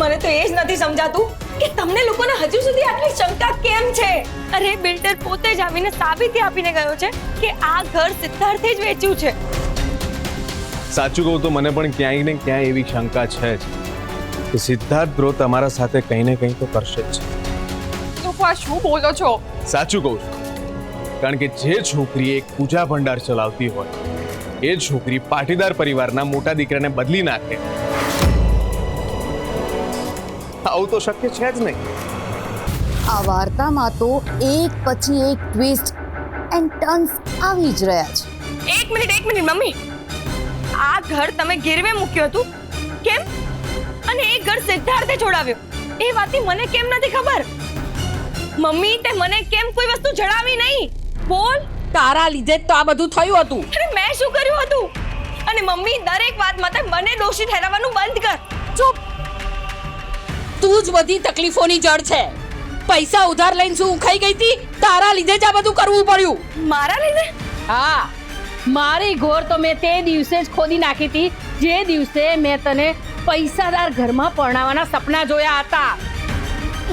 મને તો એ જ નથી સમજાતું કે તમને લોકોને હજુ સુધી આટલી શંકા કેમ છે? અરે બિલ્ડર પોતે જ આવીને સાબિતી આપીને ગયો છે કે આ ઘર સિદ્ધાર્થે જ વેચ્યું છે. સાચું કહું તો મને પણ ક્યાંય ને ક્યાંય એવી શંકા છે જ કે સિદ્ધાર્થ બ્રો તમારા સાથે કંઈ ને કંઈ તો કરશે જ. પપ્પા શું બોલો છો? સાચું કહું છું, કારણ કે જે છોકરી એક પૂજા ભંડાર ચલાવતી હોય એ છોકરી પાટીદાર પરિવારના મોટા દીકરાને બદલી નાખે, આવું તો શક્ય છે જ નહીં. આ વાર્તામાં તો એક પછી એક ટ્વિસ્ટ એન્ડ ટર્ન્સ આવી જ રહ્યા છે. એક મિનિટ મમ્મી, આ ઘર તમે ગીરવે મૂક્યું હતું કેમ? અને એ ઘર સિદ્ધાર્થે છોડાવ્યો એ વાતની મને કેમ નથી ખબર? મમ્મી તે મને કેમ કોઈ વસ્તુ જણાવી નહીં? બોલ. તારા લીધે જ તો આ બધું થયું હતું. અરે મેં શું કર્યું હતું? અને મમ્મી દરેક વાત માટે મને દોષી ઠેરવવાનું બંધ કર. ચૂપ. તું જ બધી તકલીફોની જડ છે. પૈસા ઉધાર લઈને શું ખાઈ ગઈ હતી? તારા લીધે જ આ બધું કરવું પડ્યું. મારા લીધે? હા, મારી ઘોર તો મેં તે દિવસે જ ખોદી નાખી હતી જે દિવસે મેં તને પૈસાદાર ઘરમાં પરણાવવાના સપના જોયા હતા.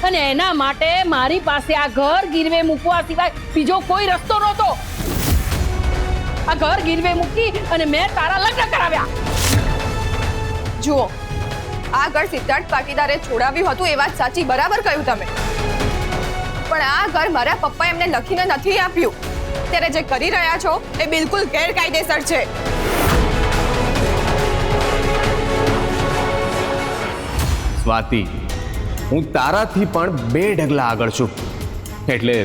અને એના માટે મારી પાસે આ ઘર ગીરવે મૂકવા સિવાય બીજો કોઈ રસ્તો નહોતો. આ ઘર ગીરવે મૂકી અને મેં તારા લગ્ન કરાવ્યા. જુઓ, આ ઘર સિદ્ધાર્થ પાટીદારે છોડાવ્યું હતું એ વાત સાચી, બરાબર કહ્યું તમે. પણ આ ઘર મારા પપ્પા એમને લખીને નથી આપ્યું. ત્યારે જે કરી રહ્યા છો એ બિલકુલ ગેરકાયદેસર છે. સ્વાતિ, હું તારાથી પણ 2 ડગલા આગળ છું, એટલે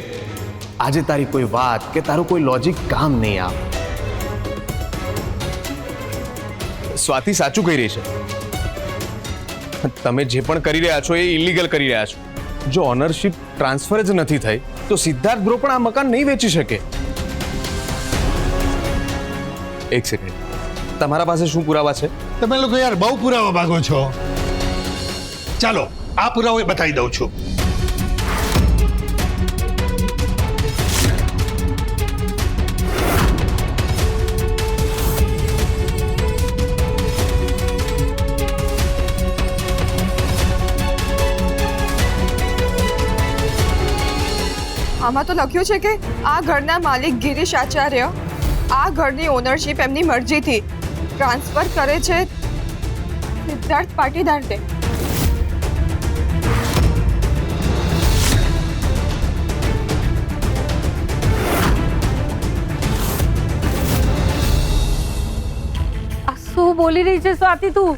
આજે તારી કોઈ વાત કે તારું કોઈ લોજિક કામ નહીં આવે. સ્વાતિ સાચું કહી રહી છે. તમે જે પણ કરી રહ્યા છો એ ઇલીગલ કરી રહ્યા છો. જો ઓનરશિપ ટ્રાન્સફર જ નથી થઈ તો સિદ્ધાર્થ બ્રો પણ આ મકાન નહીં વેચી શકે. એક સેકન્ડ, તમારા પાસે શું પુરાવા છે? તમે લોકો યાર બહુ પુરાવા માંગો છો. ચાલો આ પુરાવો બતાવી દઉં છું. આમાં તો લખ્યું છે કે આ ઘરના માલિક ગિરીશ આચાર્ય આ ઘરની ઓનરશિપ એમની મરજીથી ટ્રાન્સફર કરે છે સિદ્ધાર્થ પાટીદારને. શું બોલી રહી છે સ્વાતિ તું?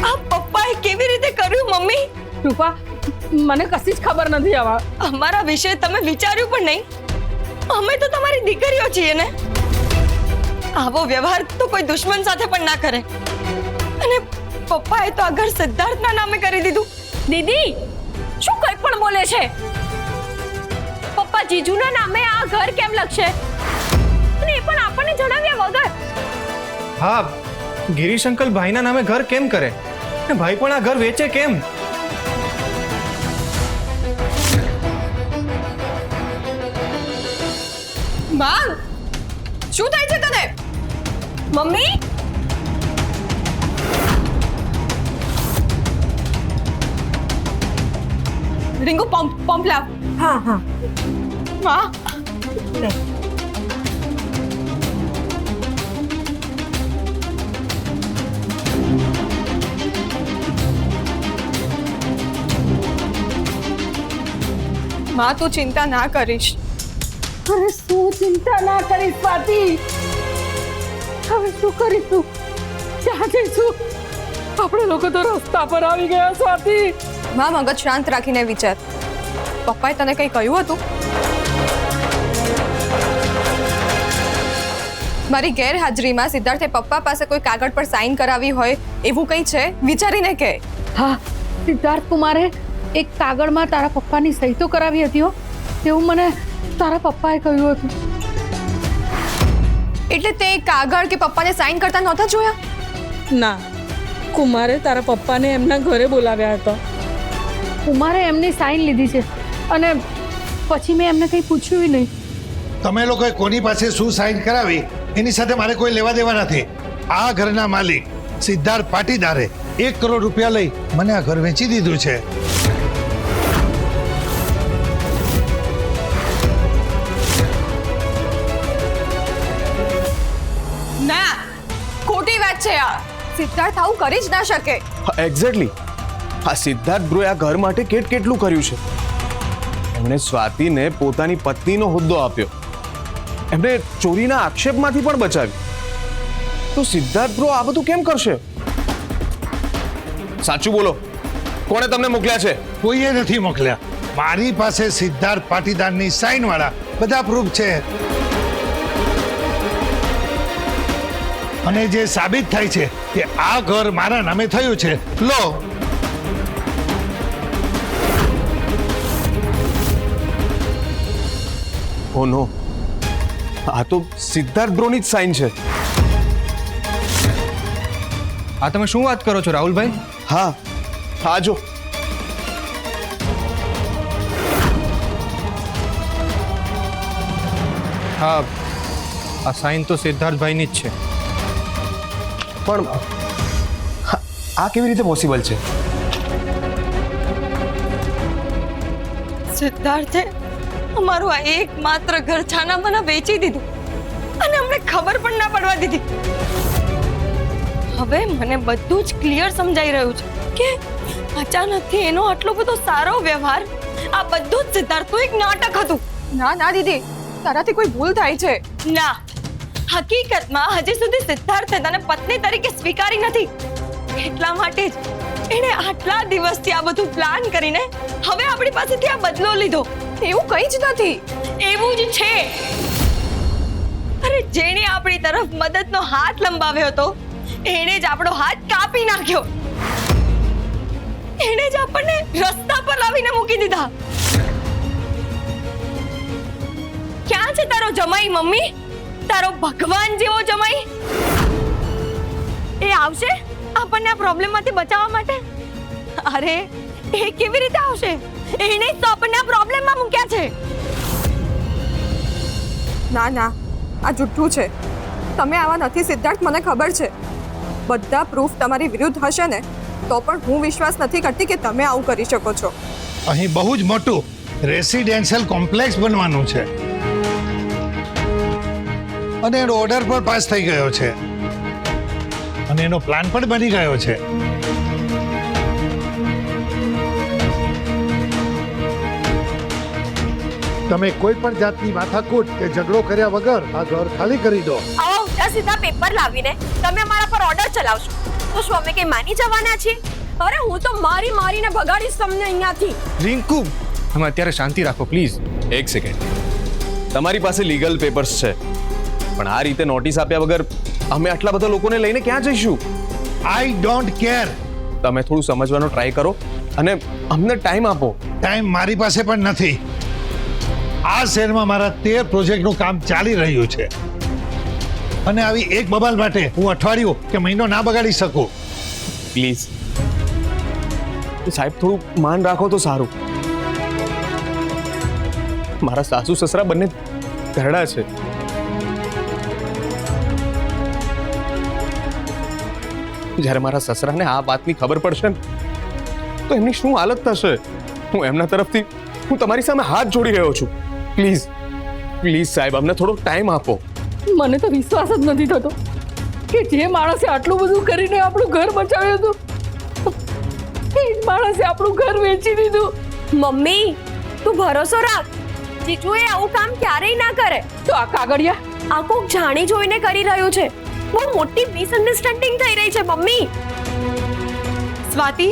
આ પપ્પાએ કેવી રીતે કર્યું મમ્મી? રૂપા, મને કશી જ ખબર નથી. આવા અમારા વિશે તમે વિચાર્યું પણ નહીં. અમે તો તમારી દીકરીઓ છીએ ને. આવો વ્યવહાર તો કોઈ દુશ્મન સાથે પણ ના કરે. અને પપ્પાએ તો આ ઘર સિદ્ધાર્થના નામે કરી દીધું. દીદી, શું કંઈ પણ બોલે છે? પપ્પા જીજુના નામે આ ઘર કેમ લખશે? અને એ પણ આપણને જણાવ્યા વગર. હા, ગિરીશ અંકલ ભાઈના નામે ઘર કેમ કરે? ને ભાઈ પણ આ ઘર વેચે કેમ? માં, શું થાય છે તને? મમ્મી, રીંગુ પંપ લાવ. હા હા. માં, માં તું ચિંતા ના કરીશ. અરે શું ચિંતા ના કરીશ સ્વાતિ? હવે શું કરીશું? ક્યાં જઈશું? આપણે લોકો તો રસ્તા પર આવી ગયા સ્વાતિ. માં મગજ શાંત રાખીને વિચાર. પપ્પાએ તને કંઈ કહ્યું હતું? મારી ગેરહાજરીમાં સિદ્ધાર્થે પપ્પા પાસે કોઈ કાગળ પર સાઇન કરાવી હોય એવું કંઈ છે? વિચારીને કહે. હા, સિદ્ધાર્થ કુમારે એક કાગળમાં તારા પપ્પાની સહી તો કરાવી હતી હો. એવું મને તારા પપ્પાએ કહ્યું હતું. એટલે તે કાગળ કે પપ્પાને સાઇન કરતા નહોતા જોયા? ના, કુમારે તારા પપ્પાને એમના ઘરે બોલાવ્યા હતા. કુમારે એમની સાઇન લીધી છે અને પછી મેં એમને કંઈ પૂછ્યું નહીં. તમે લોકોએ કોની પાસે શું સાઇન કરાવી એની સાથે મારે કોઈ લેવા દેવા નથી. આ ઘરના માલિક સિદ્ધાર્થ પાટીદારે 1 કરોડ રૂપિયા લઈ મને આ ઘર વેચી દીધું છે. ના, ખોટી વાત છે આ. સિદ્ધાર્થ આવું કરી જ ના શકે. એક્ઝેક્ટલી. આ સિદ્ધાર્થ બ્રોએ આ ઘર માટે કેટલું કર્યું છે. એમણે સ્વાતિને પોતાની પત્નીનો હોદ્દો આપ્યો, એમણે ચોરીના આક્ષેપમાંથી પણ બચાવી. તો સિદ્ધાર્થ બ્રો આ બધું કેમ કરશે? સાચું બોલો, કોણે તમને મોકલ્યા છે? કોઈએ નથી મોકલ્યા. મારી પાસે સિદ્ધાર્થ પાટીદારની સાઇન વાળા બધા પ્રૂફ છે. અને જે સાબિત થાય છે કે આ ઘર મારા નામે થયું છે. લો, ઓ નો, આ તો સિદ્ધાર્થ બ્રોની જ સાઇન છે. આ તમે શું વાત કરો છો રાહુલભાઈ? હા, હા જો. હા, આ સાઇન તો સિદ્ધાર્થભાઈની જ છે. પણ આ કેવી રીતે પોસિબલ છે? સિદ્ધાર્થે અમારું આ એકમાત્ર ઘર છાનામાના વેચી દીધું અને અમને ખબર પણ ના પડવા દીધી. હવે મને બધું જ ક્લિયર સમજાઈ રહ્યું છે કે અચાનકથી એનો આટલો બધો સારો વ્યવહાર, આ બધું જ સિદ્ધાર્થનું એક નાટક હતું. ના ના દીદી, તારાથી કોઈ ભૂલ થાય છે. ના, હકીકતમાં હજી સુધી સિદ્ધાર્થે તને પત્ની તરીકે સ્વીકારી નથી. એટલા માટે જ એણે આટલા દિવસથી આ બધું પ્લાન કરીને હવે આપણી પાસેથી આ બદલો લીધો. એવું કંઈ જ નથી. એવું જ છે. અરે જેણે આપણી તરફ મદદનો હાથ લંબાવ્યો હતો એણે જ આપણો હાથ કાપી નાખ્યો. એણે જ આપણને રસ્તા પર લાવીને મૂકી દીધા. ક્યાં છે તારો જમાઈ મમ્મી? તારો ભગવાન જેવો જમાઈ? એ આવશે આપણને આ પ્રોબ્લેમમાંથી બચાવવા માટે? અરે એ કેવી રીતે આવશે? એણે જ તો આપણને આ પ્રોબ્લેમમાં મૂક્યા છે. ના ના, આ જુઠ્ઠું છે. તમે આવા નથી સિદ્ધાર્થ, મને ખબર છે. બધા પ્રૂફ તમારી વિરુદ્ધ હશે ને તો પણ હું વિશ્વાસ નથી કરતી કે તમે આવું કરી શકો છો. અહીં બહુ જ મોટું રેસિડેન્શિયલ કોમ્પ્લેક્સ બનવાનું છે અને એનો ઓર્ડર પણ પાસ થઈ ગયો છે અને એનો પ્લાન પણ બની ગયો છે. તમે કોઈ પણ જાતની માથાકૂટ કે ઝઘડો કર્યા વગર આ ઘર ખાલી કરી દો. આવા ઊંધા સીધા પેપર લાવીને તમે અમારા પર ઓર્ડર ચલાવશો તો શું અમે કઈ માની જવાના છીએ? અરે હું તો મારીને ભગાડીશ તમને અહીંયાથી. રિંકુ, તમે અત્યારે શાંતિ રાખો પ્લીઝ. એક સેકન્ડ, તમારી પાસે લીગલ પેપર્સ છે, પણ આ રીતે નોટિસ આપ્યા વગર અમે આટલા બધા લોકોને લઈને ક્યાં જઈશું? I don't care. તમે થોડું સમજવાનો ટ્રાય કરો અને અમને ટાઈમ આપો. ટાઈમ મારી પાસે પણ નથી. આ શહેરમાં મારા 13 પ્રોજેક્ટનું કામ ચાલી રહ્યું છે અને આવી એક બબાલ માટે હું અઠવાડિયું કે મહિનો ના બગાડી શકું. પ્લીઝ સાહેબ, થોડું માન રાખો તો સારું. મારા સાસુ સસરા બંને ઘરડા છે. જ્યારે મારા સસરાને આ વાતની ખબર પડશે ને તો એમની શું હાલત થશે? હું એમના તરફથી તમારી સામે હાથ જોડી રહ્યો છું. પ્લીઝ પ્લીઝ સાહેબ, અમને થોડો ટાઈમ આપો. મને તો વિશ્વાસ જ નથી થતો કે જે માણસે આટલું બધું કરીને આપણું ઘર બચાવ્યું હતું એ જ માણસે આપણું ઘર વેચી દીધું. મમ્મી તું ભરોસો રાખ, જીજુ એ આવું કામ ક્યારેય ના કરે. તો આ કાગળિયા આ કોક જાણી જોઈને કરી રહ્યું છે. બહુ મોટી મિસઅન્ડરસ્ટેન્ડિંગ થઈ રહી છે મમ્મી. સ્વાતિ,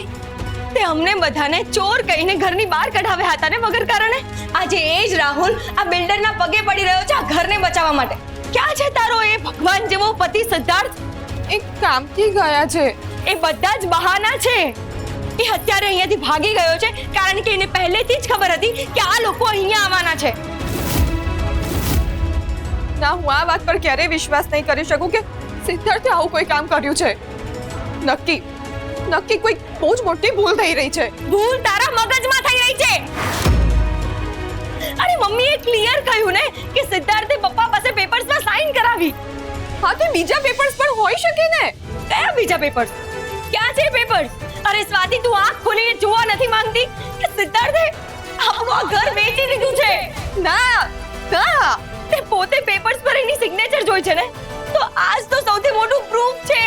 તે અમને બધાને ચોર કહીને ઘરની બહાર કઢાવ્યા હતા ને વગર કારણે. આજે એ જ રાહુલ આ બિલ્ડરના પગે પડી રહ્યો છે આ ઘરને બચાવવા માટે. ક્યાં છે તારો એ ભગવાન જેવો પતિ સિદ્ધાર્થ? એ કામથી ગયા છે. એ બધા જ બહાના છે. એ અત્યારે અહીંયાથી ભાગી ગયો છે કારણ કે એને પહેલેથી જ ખબર હતી કે આ લોકો અહીંયા આવવાના છે. ના, હું આ વાત પર ક્યારેય વિશ્વાસ નહીં કરી શકું કે સિદ્ધાર્થે આવું કોઈ કામ કર્યું છે. નક્કી કોઈ બહુ જ મોટી ભૂલ થઈ રહી છે. ભૂલ તારા મગજમાં થઈ રહી છે. અરે મમ્મીએ ક્લિયર કહ્યું ને કે સિદ્ધાર્થે પપ્પા પાસે પેપર્સમાં સાઇન કરાવી. હા, તો બીજા પેપર્સ પણ હોઈ શકે ને. કયા બીજા પેપર્સ? ક્યાં છે પેપર્સ? અરે સ્વાતિ, તું આંખ ખોલીને જોવા નથી માંગતી કે સિદ્ધાર્થે આપણું આ ઘર વેચી દીધું છે? ના ના, તે પોતે પેપર્સ પર એની સિગ્નેચર જોઈ છે ને, તો આજ તો સૌથી મોટું પ્રૂફ છે.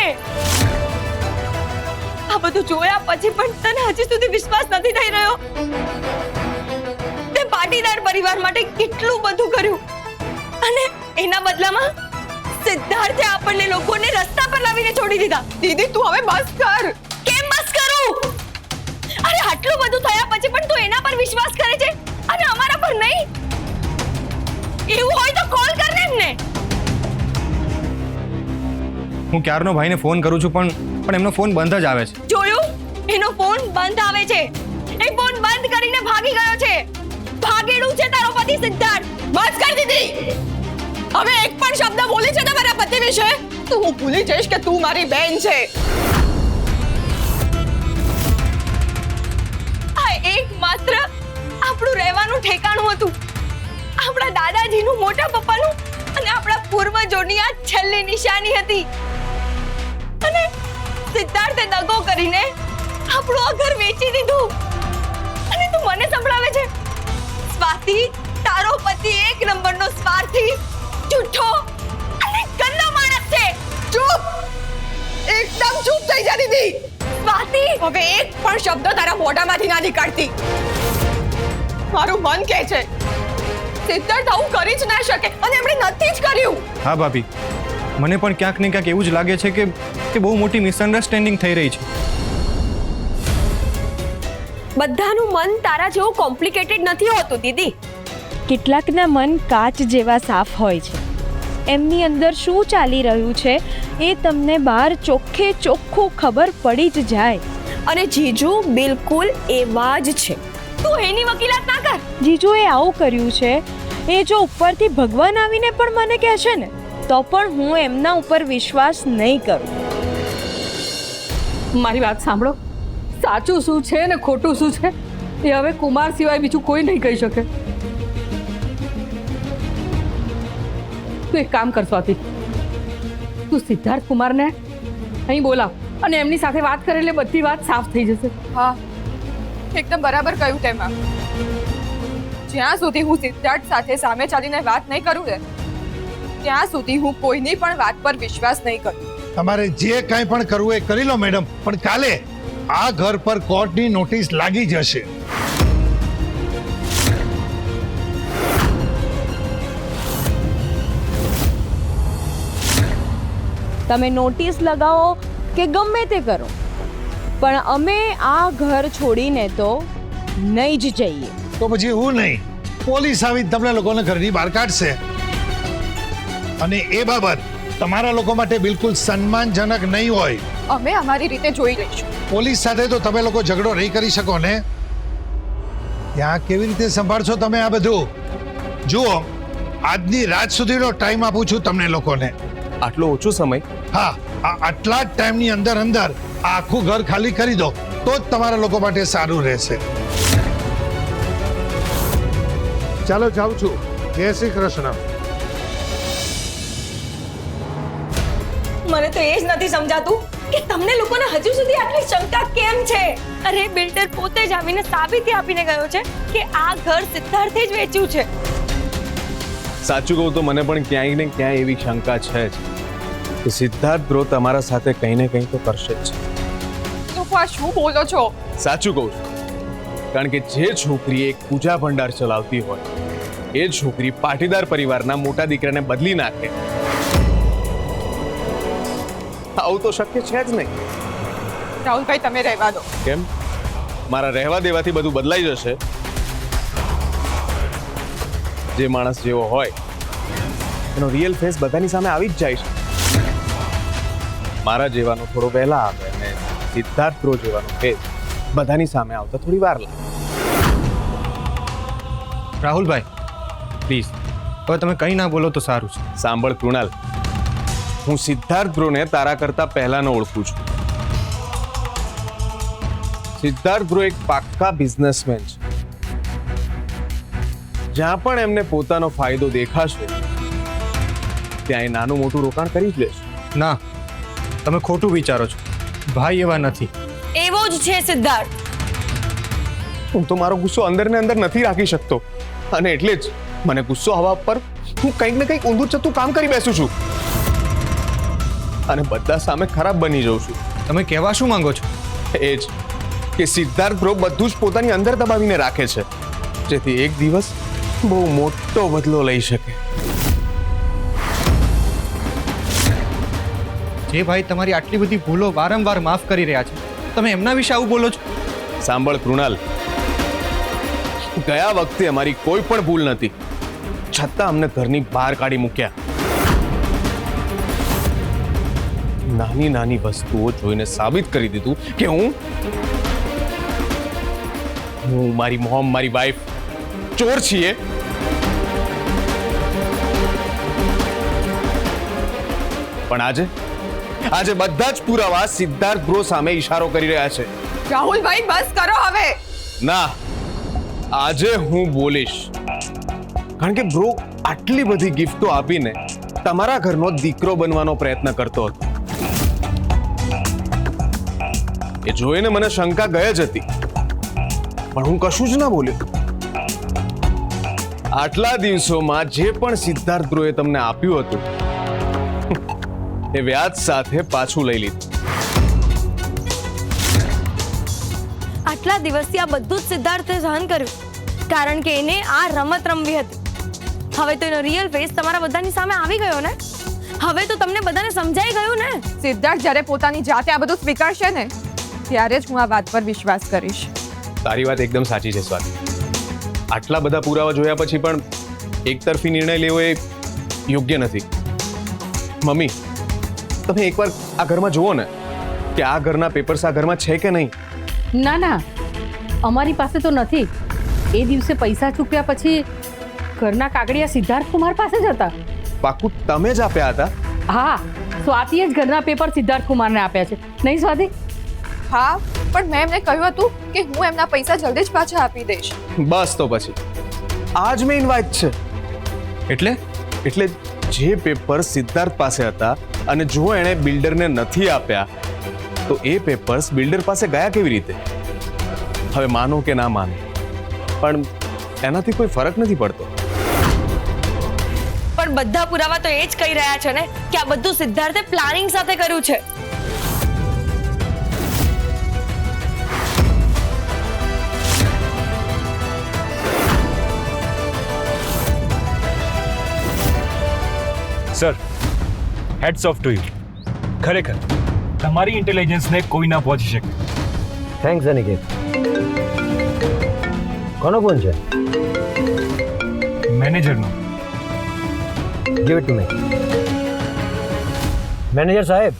આ બધું જોયા પછી પણ તને હજી સુધી વિશ્વાસ નથી થઈ રહ્યો? તે પાટીદાર પરિવાર માટે કેટલું બધું કર્યું અને એના બદલામાં સિદ્ધાર્થે આપણને લોકોને રસ્તા પર લાવીને છોડી દીધા. દીદી તું હવે બસ કર. કેમ બસ કરું? અરે આટલું બધું થયા પછી પણ તું એના પર વિશ્વાસ કરે છે અને અમારા પર નહીં? એવું હોય તો કોલ કર ને એમને. હું ક્યારનો ભાઈને ફોન કરું છું પણ એમનો ફોન બંધ જ આવે છે. જોયું? એનો ફોન બંધ આવે છે. એ ફોન બંધ કરીને ભાગી ગયો છે. ભાગેડું છે તારો પતિ સિદ્ધાર્થ. બસ કર દીદી. હવે એક પણ શબ્દ બોલી છે તમારા પતિ વિશે તો હું ભૂલી જઈશ કે તું મારી બેન છે. આ એકમાત્ર આપણું રહેવાનું ઠેકાણું હતું. આપણા દાદાજીનું, મોટા પપ્પાનું અને આપણા પૂર્વજોની આ છેલ્લી નિશાની હતી. અને સિદ્ધાર્થે દગો કરીને આપણું આ ઘર વેચી દીધું. અને તું મને સંભળાવે છે? સ્વાતિ, તારો પતિ એક નંબરનો સ્વાર્થી, જૂઠો અને ગંદો માણસ છે. ચૂપ, એકદમ ચૂપ થઈ જા દીદી. સ્વાતિ, હવે એક પણ શબ્દ તારા મોઢામાંથી ના નીકળતી. મારું મન કહે છે સિદ્ધાર્થ આવું કરી જ ના શકે અને એમણે નથી જ કર્યું. હા ભાભી, મને પણ ક્યાંક ને ક્યાંક એવું જ લાગે છે કે બહુ મોટી મિસઅન્ડરસ્ટેન્ડિંગ થઈ રહી છે. બધાનું મન તારા જેવું કોમ્પ્લિકેટેડ નથી હોતું દીદી. કેટલાકના મન કાચ જેવા સાફ હોય છે. એમની અંદર શું ચાલી રહ્યું છે એ તમને બહાર ચોખ્ખે ચોખ્ખું ખબર પડી જ જાય. અને જીજુ બિલકુલ એવા જ છે. તું એની વકીલાત ના કર. જીજુએ આવું કર્યું છે એ જો ઉપરથી ભગવાન આવીને પણ મને કહેશે ને તો પણ હું એમના ઉપર વિશ્વાસ નહીં કરું. મારી વાત સાંભળો, સાચું શું છે ને ખોટું શું છે એ હવે કુમાર સિવાય બીજું કોઈ નહીં કહી શકે. તું એક કામ કર સ્વાતિ, તું સિદ્ધાર્થ કુમારને અહીં બોલાવ અને એમની સાથે વાત કરે એટલે બધી વાત સાફ થઈ જશે. હા, એકદમ બરાબર કહ્યું તેમાં. જ્યાં સુધી હું સિદ્ધાર્થ સાથે સામે ચાલીને વાત નહીં કરું ને ત્યાં સુધી હું કોઈની પણ વાત પર વિશ્વાસ નહીં કરું. તમારે જે કાંઈ પણ કરવું એ કરી લો મેડમ, પણ કાલે આ ઘર પર કોર્ટની નોટિસ લાગી જશે. તમે નોટિસ લગાવો કે ગમે તે કરો પણ અમે આ ઘર છોડીને તો નહીં જ જઈએ. તો પછી હું નહીં, પોલીસ આવી તમને લોકોને ઘરની બહાર કાઢશે અને એ બાબત તમારા લોકો માટે બિલકુલ સન્માનજનક નહીં હોય. અમે અમારી રીતે જોઈ લઈશું. પોલીસ સાથે તો તમે લોકો ઝઘડો નહીં કરી શકો ને. ત્યાં કેવી રીતે સંભાળશો તમે આ બધું? જુઓ, આજની રાત સુધીનો ટાઈમ આપું છું તમને લોકોને. આટલો ઓછો સમય? હા, આટલા જ ટાઈમની અંદર અંદર આખું ઘર ખાલી કરી દો તો જ તમારા લોકો માટે સારું રહેશે. ચાલો જાઉં છું. જય શ્રી કૃષ્ણ. મને તો એ જ નથી સમજાતું કે તમને લોકોને હજુ સુધી આટલી શંકા કેમ છે? અરે બિલ્ડર પોતે જ આવીને સાબિતી આપીને ગયો છે કે આ ઘર સિદ્ધાર્થે જ વેચ્યું છે. સાચું કહું તો મને પણ ક્યાંય ને ક્યાંય એવી શંકા છે જ કે સિદ્ધાર્થ બ્રો તમારા સાથે કંઈ ને કંઈ તો કરશે જ. તું આ શું બોલો છો? સાચું કહું છું, કારણ કે જે છોકરી એક પૂજા ભંડાર ચલાવતી હોય એ છોકરી પાટીદાર પરિવારના મોટા દીકરાને બદલી નાખે, આવું તો શક્ય છે જ નહીં. રાહુલભાઈ તમે રહેવા દો. કેમ? મારા રહેવા દેવાથી બધું બદલાઈ જશે? જે માણસ જેવો હોય એનો રિયલ ફેસ બધાની સામે આવી જ જાય છે. મારા જેવાનો થોડો વહેલા આવે અને સિદ્ધાર્થ બ્રો જેવાનો ફેસ બધાની સામે આવતા થોડી વાર લાગે. રાહુલભાઈ પ્લીઝ હવે તમે કંઈ ના બોલો તો સારું છે. સાંભળ કૃણાલ, હું સિદ્ધાર્થ બ્રોને તારા કરતા પહેલાનો ઓળખું છું. સિદ્ધાર્થ બ્રો એક પાક્કા બિઝનેસમેન છે. જ્યાં પણ એમને પોતાનો ફાયદો દેખાશે ત્યાં એ નાનું મોટું રોકાણ કરી જ લેશે. ના, તમે ખોટું વિચારો છો. ભાઈ એવા નથી. એવો જ છે સિદ્ધાર્થ. હું તો મારો ગુસ્સો અંદર ને અંદર નથી રાખી શકતો અને એટલે જ મને ગુસ્સો આવવા પર હું કંઈક ને કંઈક ઊંધું ચતું કામ કરી બેસું છું અને બધા સામે ખરાબ બની જાઉં છું. તમે કહેવા શું માંગો છો? એ જ કે સિદ્ધાર્થ બ્રો બધું જ પોતાની અંદર દબાવીને રાખે છે જેથી એક દિવસ બહુ મોટો બદલો લઈ શકે. જે ભાઈ તમારી આટલી બધી ભૂલો વારંવાર માફ કરી રહ્યા છે, તમે એમના વિશે આવું બોલો છો? સાંભળ કૃણાલ, ગયા વખતે અમારી કોઈ પણ ભૂલ નથી છતાં અમને ઘરની બહાર કાઢી મૂક્યા. નાની નાની વસ્તુઓ જોઈને સાબિત કરી દીધું કે હું મારી મોમ મારી વાઈફ ચોર છીએ. પણ આજે બધા જ પુરાવા સિદ્ધાર્થ બ્રો સામે ઈશારો કરી રહ્યા છે. રાહુલભાઈ બસ કરો હવે. ના, આજે હું બોલીશ કારણ કે બ્રો આટલી બધી ગિફ્ટો આપીને તમારા ઘરનો દીકરો બનવાનો પ્રયત્ન કરતો હતો. એ જોઈને મને શંકા ગઈ જ હતી પણ હું કશું જ ના બોલ્યો. આટલા દિવસોમાં જે પણ સિદ્ધાર્થ બ્રોએ તમને આપ્યું હતું એ વ્યાજ સાથે પાછું લઈ લીધું. આટલા દિવસથી આ બધું જ સિદ્ધાર્થે સહન કર્યું કારણ કે એને આ રમત રમવી હતી. હવે તો એનો રિયલ ફેસ તમારા બધાની સામે આવી ગયો ને. હવે તો તમને બધાને સમજાઈ ગયું ને. સિદ્ધાર્થ જ્યારે પોતાની જાતે આ બધું સ્વીકારશે ને ત્યારે જ હું આ વાત પર વિશ્વાસ કરીશ. તારી વાત એકદમ સાચી છે સ્વાતિ. આટલા બધા પુરાવા જોયા પછી પણ એકતરફી નિર્ણય લેવો એ યોગ્ય નથી. મમ્મી, તમે એકવાર આ ઘરમાં જુઓ ને કે આ ઘરના પેપર્સ આ ઘરમાં છે કે નહીં. ના ના, અમારી પાસે તો નથી. એ દિવસે પૈસા ચૂક્યા પછી ઘરના કાગળિયા સિદ્ધાર્થ કુમાર પાસે જ હતા. પાકું તમે જ આપ્યા હતા? હા, સ્વાતિએ જ ઘરના પેપર સિદ્ધાર્થ કુમારને આપ્યા છે, નહીં સ્વાતિ? હા, પણ મેં એમને કહ્યું હતું કે હું એમના પૈસા જલ્દી જ પાછા આપી દઈશ. બસ તો પછી આજ મેઇન વાત છે. એટલે જે પેપર સિદ્ધાર્થ પાસે હતા અને જો એણે બિલ્ડરને નથી આપ્યા તો એ પેપર્સ બિલ્ડર પાસે ગયા કેવી રીતે? હવે માનો કે ના માનો પણ એનાથી કોઈ ફરક નથી પડતો. પણ બધા પુરાવા તો એ જ કહી રહ્યા છે ને કે આ બધું સિદ્ધાર્થે પ્લાનિંગ સાથે કર્યું છે. Sir, hats off to you. ખરેખર તમારી ઇન્ટેલિજન્સને કોઈ ના પહોંચી શકે. થેન્ક્સ અનિકેત. કોનો ફોન છે? મેનેજરનો. Give it to me. Manager સાહેબ,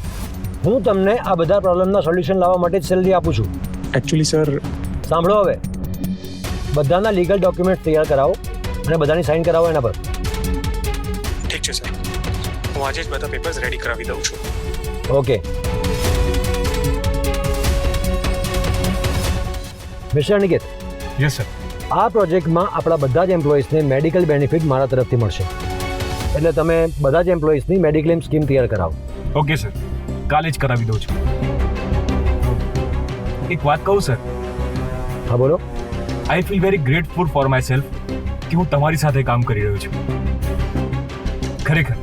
હું તમને આ બધા પ્રોબ્લેમના સોલ્યુશન લાવવા માટે જ સેલરી આપું છું. એકચ્યુઅલી સર, સાંભળો હવે, બધાના લીગલ ડોક્યુમેન્ટ તૈયાર કરાવો અને બધાની સાઇન કરાવો એના પર. ઠીક છે સર, હું આજે જ બધા પેપર્સ રેડી કરાવી દઉં છું. Okay. Mister Aniket. Yes sir. આ પ્રોજેક્ટમાં આપણા બધા જ એમ્પ્લોઈઝને મેડિકલ બેનિફિટ મારા તરફથી મળશે એટલે તમે બધા જ એમ્પ્લોઈઝની મેડિક્લેમ સ્કીમ તૈયાર કરાવો. ઓકે સર, કાલે જ કરાવી દઉં છું. એક વાત કહું સર? હા બોલો. I feel very grateful for my self કે હું તમારી સાથે કામ કરી રહ્યો છું. ખરેખર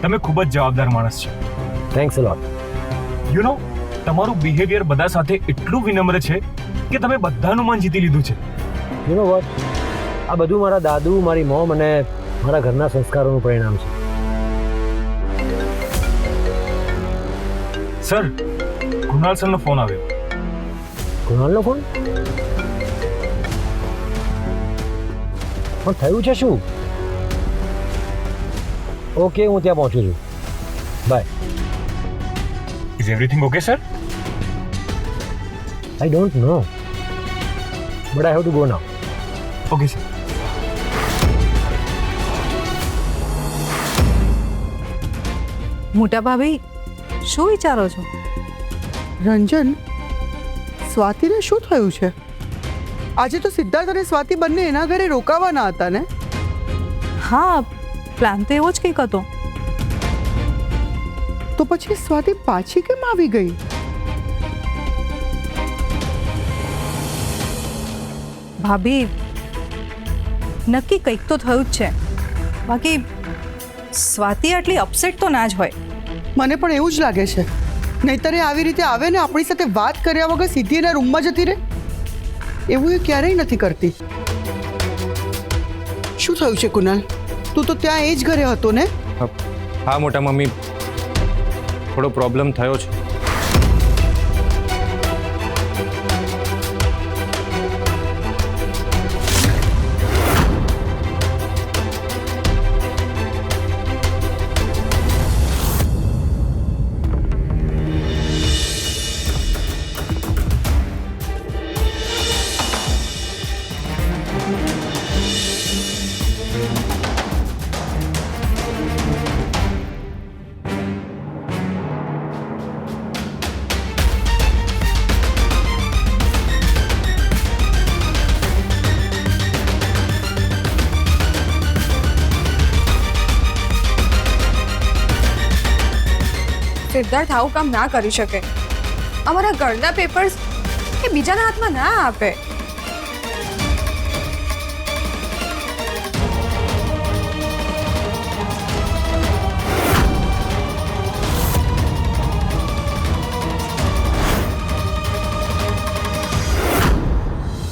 તમે ખૂબ જ જવાબદાર માણસ છો. Thanks a lot. You know, તમારું બિહેવિયર બધા સાથે એટલું વિનમ્ર છે કે તમે બધાનું મન જીતી લીધું છે. યુ નો વોટ, આ બધું મારા દાદુ, મારી મોમ અને મારા ઘરના સંસ્કારોનું પરિણામ છે. સર, કૃણાલ સરનો ફોન આવ્યો. કૃણાલનો ફોન? પણ થયું છે શું? ઓકે, હું ત્યાં પહોંચું છું. Bye. Is everything okay sir? I don't know but I have to go now. Okay sir. મોટા ભાભી, શું વિચારો છો? રંજન, સ્વાતિને શું થયું છે? આજે તો સિદ્ધાર્થ અને સ્વાતિ બંને એના ઘરે રોકાવાના હતા ને? હા, પ્લાન તો એવો જ કંઈક હતો. તો પછી સ્વાતિ પાછી કેમ આવી ગઈ? ભાભી નક્કી કંઈક તો થયું જ છે. બાકી સ્વાતિ આટલી અપસેટ તો ના જ હોય. મને પણ એવું જ લાગે છે. નહીંતર એ આવી રીતે આવે ને આપણી સાથે વાત કર્યા વગર સીધી એના રૂમમાં જતી રહે. એવું એ ક્યારેય નથી કરતી. શું થયું છે કુનાલ? તું તો ત્યાં એ જ ઘરે હતો ને? હા મોટા મમ્મી, થોડો પ્રોબ્લેમ થયો છે. સિદ્ધાર્થ આવું કામ ના કરી શકે. અમારા ઘરના પેપર્સ એ બીજાના હાથમાં ના આપે.